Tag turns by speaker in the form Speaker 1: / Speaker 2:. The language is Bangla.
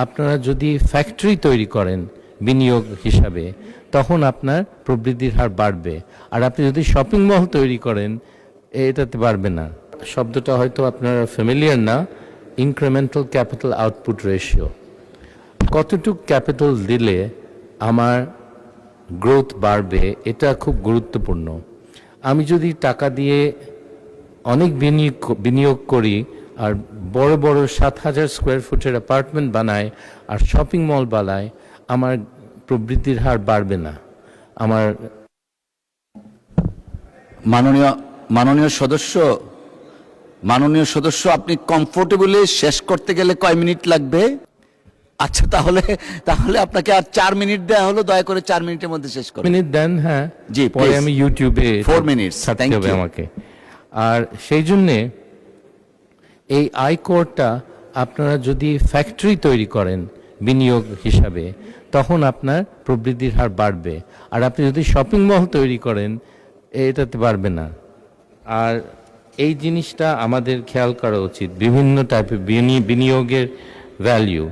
Speaker 1: আপনারা যদি ফ্যাক্টরি তৈরি করেন বিনিয়োগ হিসাবে, তখন আপনার প্রবৃদ্ধির হার বাড়বে। আর আপনি যদি শপিং মল তৈরি করেন, এটাতে বাড়বে না। শব্দটা হয়তো আপনারা ফ্যামিলিয়ার না, ইনক্রিমেন্টাল ক্যাপিটাল আউটপুট রেশিও। কতটুক ক্যাপিটাল দিলে আমার গ্রোথ বাড়বে, এটা খুব গুরুত্বপূর্ণ। আমি যদি টাকা দিয়ে অনেক বিনিয়োগ করি আর বড় বড় 7,000 স্কোয়ার ফুটের অ্যাপার্টমেন্ট বানায় আর শপিং মল বানায়, আমার প্রবৃদ্ধির হার বাড়বে না। আমার
Speaker 2: মাননীয় সদস্য আপনি কমফোর্টেবলি শেষ করতে গেলে কয় মিনিট লাগবে? আচ্ছা, তাহলে আপনাকে আর 4 মিনিট দেওয়া হলো, দয়া করে 4 মিনিটের মধ্যে শেষ করুন।
Speaker 1: মিনিট দেন। হ্যাঁ
Speaker 2: জি,
Speaker 1: পরে আমি ইউটিউবে
Speaker 2: 4 মিনিটস
Speaker 1: ছাড়তে হবে আমাকে। আর সেই জন্যে এই আয় করটা আপনারা যদি ফ্যাক্টরি তৈরি করেন বিনিয়োগ হিসাবে, তখন আপনার প্রবৃদ্ধির হার বাড়বে। আর আপনি যদি শপিং মল তৈরি করেন, এটাতে বাড়বে না। আর এই জিনিসটা আমাদের খেয়াল করা উচিত, বিভিন্ন টাইপের বিনিয়োগের ভ্যালু।